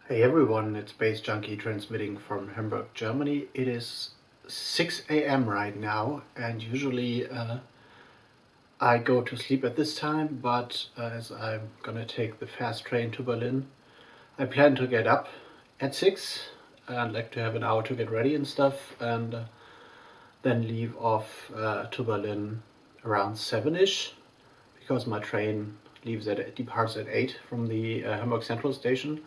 Hey everyone, it's baze.djunkiii transmitting from Hamburg, Germany. It is 6 a.m. right now, and usually I go to sleep at this time, but as I'm gonna take the fast train to Berlin, I plan to get up at 6 and like to have an hour to get ready and stuff, and then leave off to Berlin around 7ish, because my train departs at 8 from the Hamburg Central station.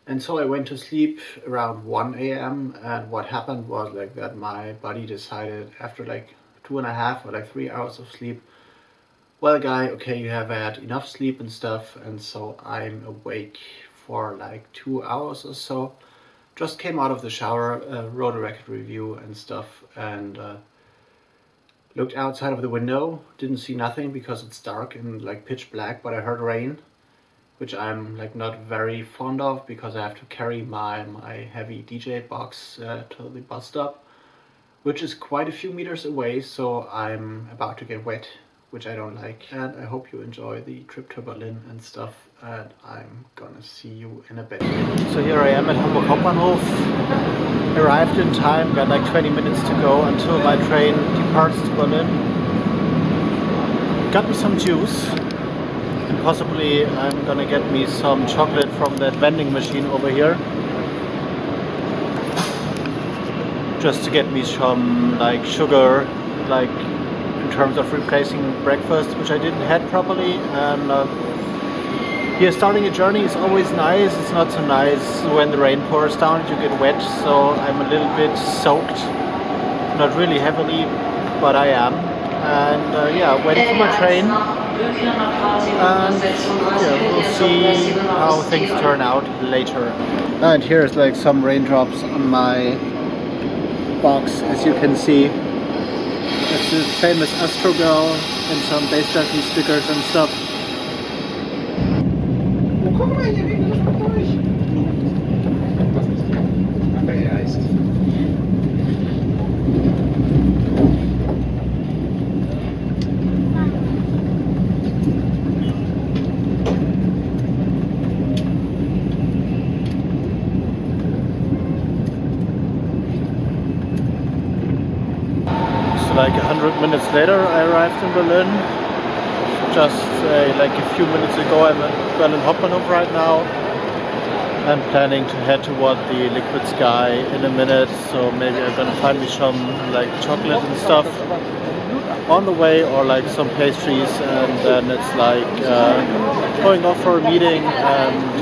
And so I went to sleep around 1 a.m. and what happened was like that my body decided after like 2.5 or like 3 hours of sleep, well guy, okay, you have had enough sleep and stuff, and so I'm awake for like 2 hours or so. Just came out of the shower, wrote a record review and stuff, and looked outside of the window, didn't see nothing because it's dark and like pitch black, but I heard rain, which I'm like not very fond of because I have to carry my heavy DJ box to the bus stop, which is quite a few meters away, so I'm about to get wet, which I don't like. And I hope you enjoy the trip to Berlin and stuff, and I'm gonna see you in a bit. So here I am at Hamburg Hauptbahnhof, arrived in time, got like 20 minutes to go until my train departs to Berlin. Got me some juice. And possibly I'm gonna get me some chocolate from that vending machine over here, just to get me some like sugar, like in terms of replacing breakfast, which I didn't had properly. And here starting a journey is always nice. It's not so nice when the rain pours down and you get wet, so I'm a little bit soaked, not really heavily, but I am. And yeah, waiting for my train. And yeah, we'll see how things turn out later. And here's like some raindrops on my box, as you can see. It's the famous Astro Girl and some baze.djunkiii stickers and stuff. Like 100 minutes later I arrived in Berlin. Just like a few minutes ago I'm at Berlin Hauptbahnhof right now. I'm planning to head toward the Liquid Sky in a minute, so maybe I'm gonna find me some like chocolate and stuff on the way, or like some pastries, and then it's like going off for a meeting and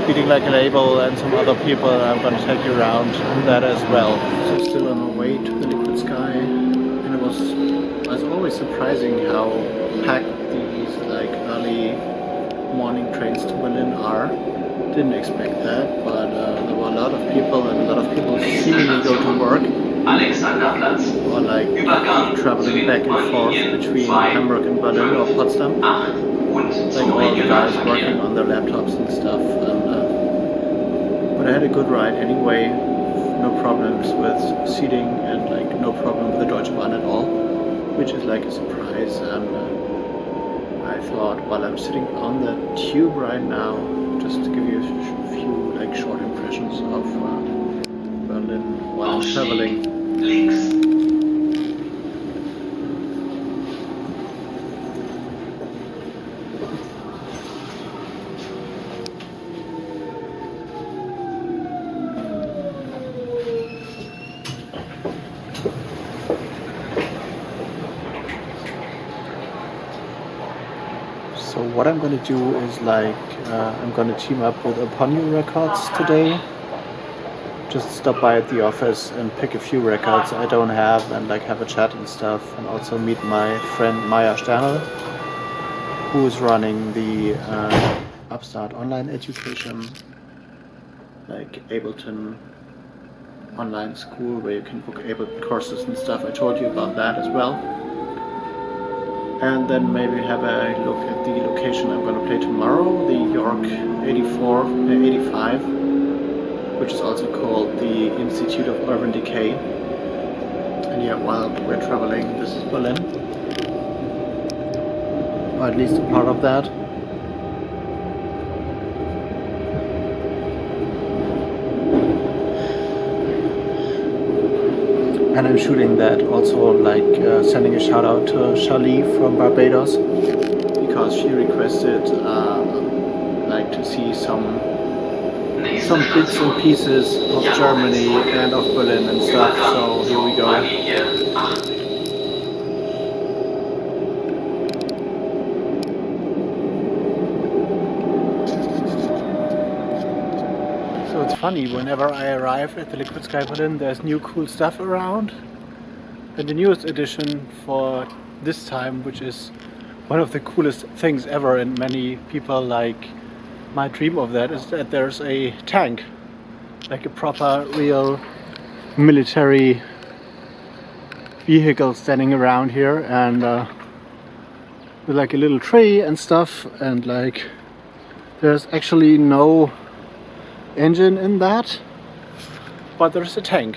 meeting like a label and some other people. I'm gonna take you around that as well. So still on my way to the Liquid Sky, and it was always surprising how packed these like early morning trains to Berlin are. Didn't expect that, but there were a lot of people, and a lot of people seemingly go to work or like traveling back and forth between Hamburg and Berlin or Potsdam. Like all the guys working on their laptops and stuff. And but I had a good ride anyway. No problems with seating and like no problem with the Deutsche Bahn at all, which is like a surprise. And I thought while I'm sitting on the tube right now, just to give you a few like short impressions of Berlin while I'm traveling. So what I'm going to do is like I'm going to team up with Upon Records today. Just stop by at the office and pick a few records I don't have and like have a chat and stuff, and also meet my friend Maya Sternl, who is running the Upstart online education, like Ableton online school where you can book Ableton courses and stuff. I told you about that as well. And then maybe have a look at the location I'm going to play tomorrow, the York 85, which is also called the Institute of Urban Decay. And yeah, while we're traveling, this is Berlin, or at least a part of that. and I'm shooting that also, like sending a shout out to Charlie from Barbados, because she requested like to see some bits and pieces of Germany and of Berlin and stuff, so here we go. So it's funny, whenever I arrive at the Liquid Sky Berlin, there's new cool stuff around. And the newest addition for this time, which is one of the coolest things ever, and many people like might dream of that, is that there's a tank, like a proper real military vehicle standing around here, and with like a little tree and stuff, and like there's actually no engine in that, but there's a tank.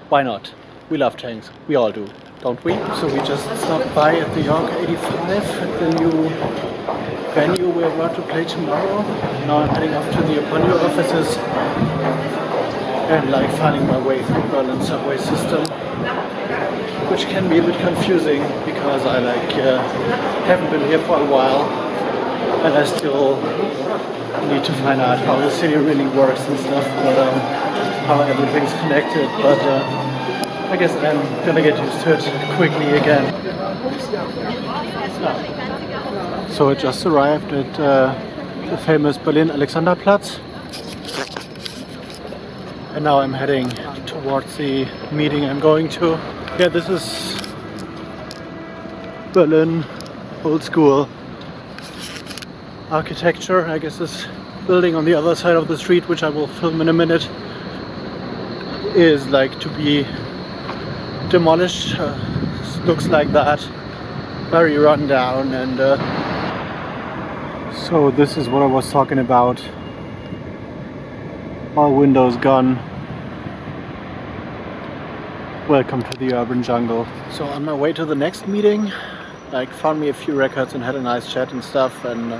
Why not? We love tanks, we all do, don't we? So we just stopped by at the York 85 at the new venue we're about to play tomorrow. Now I'm heading off to the Aponio offices and like finding my way through Berlin subway system, which can be a bit confusing because I like haven't been here for a while and I still need to find out how the city really works and stuff, but how everything's connected. But I guess I'm gonna get used to it quickly again. So I just arrived at the famous Berlin Alexanderplatz, and now I'm heading towards the meeting I'm going to. Yeah, this is Berlin, old school architecture. I guess this building on the other side of the street, which I will film in a minute, is like to be demolished. Looks like that, very run down, and so this is what I was talking about. All windows gone. Welcome to the urban jungle. So on my way to the next meeting, like found me a few records and had a nice chat and stuff, and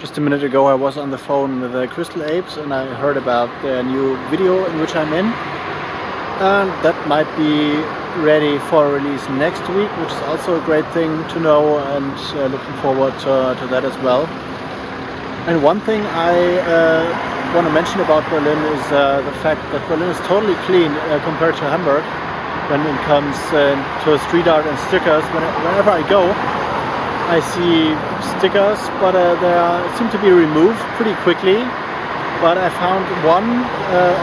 just a minute ago I was on the phone with the Crystal Apes and I heard about their new video in which I'm in, and that might be ready for release next week, which is also a great thing to know, and looking forward to that as well. And one thing I want to mention about Berlin is the fact that Berlin is totally clean compared to Hamburg when it comes to street art and stickers. Whenever I go, I see stickers, but they seem to be removed pretty quickly. But I found one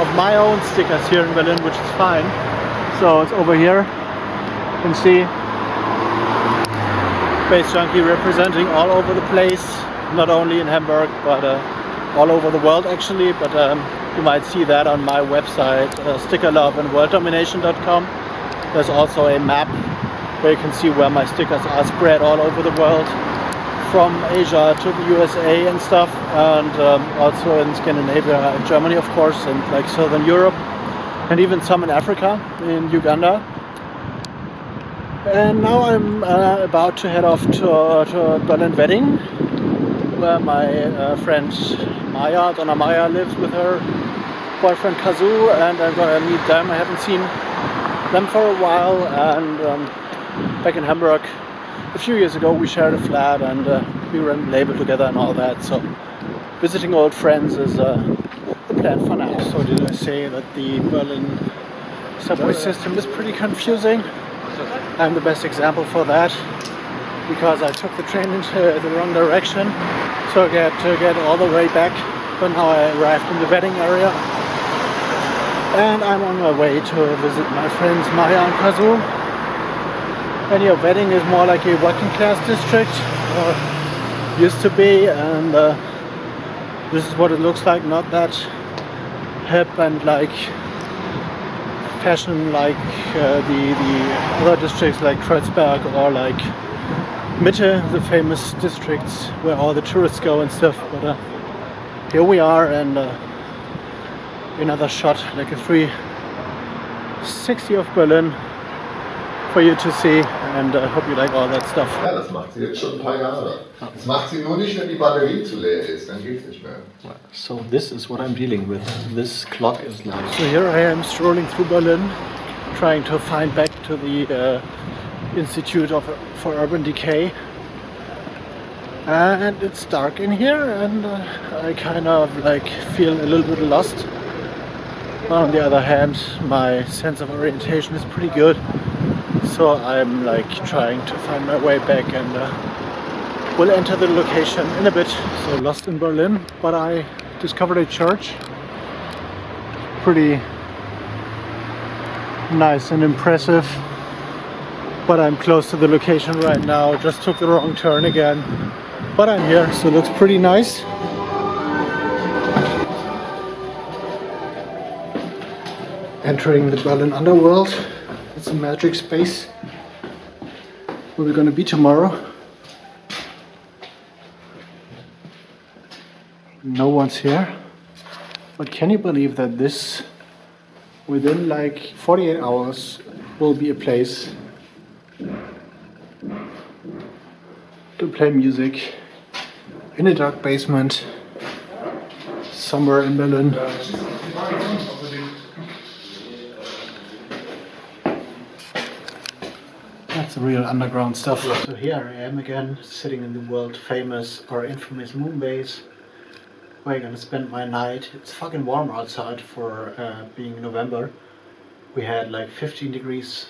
of my own stickers here in Berlin, which is fine. So it's over here. You can see Baze Junkiii representing all over the place, not only in Hamburg, but all over the world actually. But you might see that on my website, stickerloveandworlddomination.com. There's also a map where you can see where my stickers are spread all over the world, from Asia to the USA and stuff, and also in Scandinavia and Germany, of course, and like Southern Europe, and even some in Africa, in Uganda. And now I'm about to head off to Berlin Wedding, where my friend Maya, Donna Maya, lives with her boyfriend Kazu, and I'm gonna meet them. I haven't seen them for a while, and back in Hamburg a few years ago we shared a flat and we ran a label together and all that, so visiting old friends is the plan for now. So did I say that the Berlin subway system is pretty confusing? I'm the best example for that, because I took the train into the wrong direction, so I had to get all the way back, but now I arrived in the wedding area and I'm on my way to visit my friends Maya and Kazu. And your wedding is more like a working class district, or used to be, and this is what it looks like, not that hip and like fashion like the other districts like Kreuzberg or like Mitte, the famous districts where all the tourists go and stuff. But here we are, and another shot, like a 360 of Berlin for you to see, and I hope you like all that stuff. Ja, das macht sie jetzt schon ein paar Jahre. Das macht sie nur nicht, wenn die Batterie zu leer ist, dann geht's nicht mehr. So this is what I'm dealing with. This clock is like. So here I am strolling through Berlin, trying to find back to the Institute for Urban Decay. And it's dark in here, and I kind of like feel a little bit lost. On the other hand, my sense of orientation is pretty good, so I'm like trying to find my way back, and we'll enter the location in a bit. So lost in Berlin, but I discovered a church. Pretty nice and impressive, but I'm close to the location right now. Just took the wrong turn again, but I'm here, so it looks pretty nice. Entering the Berlin underworld. It's a magic space where we're gonna be tomorrow. No one's here, but can you believe that this, within like 48 hours, will be a place to play music in a dark basement somewhere in Berlin. That's real underground stuff. So here I am again, sitting in the world famous or infamous moon base, where I'm gonna spend my night. It's fucking warm outside for being November. We had like 15 degrees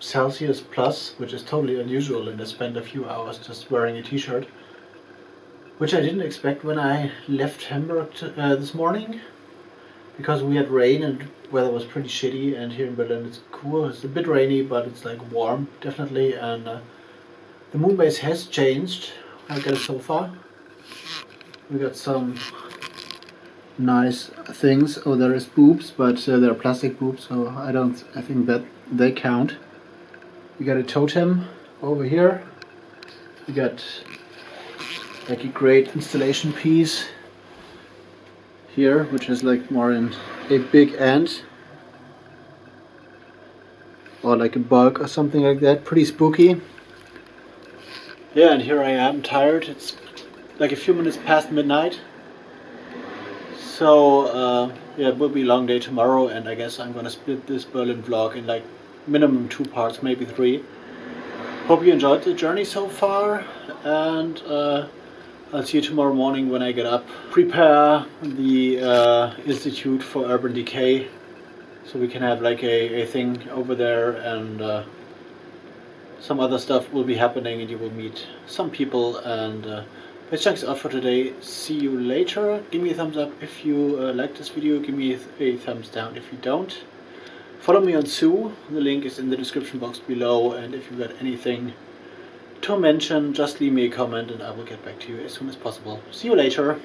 Celsius plus, which is totally unusual, and I spent a few hours just wearing a t-shirt, which I didn't expect when I left Hamburg this morning, because we had rain and weather was pretty shitty, and here in Berlin it's cool. It's a bit rainy, but it's like warm, definitely, and the moon base has changed. I got a sofa. We got some nice things. Oh, there is boobs, but they're plastic boobs, so I think that they count. We got a totem over here. We got like a great installation piece here, which is like more in a big ant or like a bug or something like that. Pretty spooky. Yeah, and here I am, tired. It's like a few minutes past midnight. So yeah, it will be a long day tomorrow, and I guess I'm gonna split this Berlin vlog in like minimum 2 parts, maybe 3. Hope you enjoyed the journey so far, and I'll see you tomorrow morning when I get up. Prepare the Institute for Urban Decay, so we can have like a thing over there, and some other stuff will be happening, and you will meet some people. And Baze.junkiii is out for today. See you later. Give me a thumbs up if you like this video. Give me a thumbs down if you don't. Follow me on Sue. The link is in the description box below, and if you've got anything to mention, just leave me a comment and I will get back to you as soon as possible. See you later.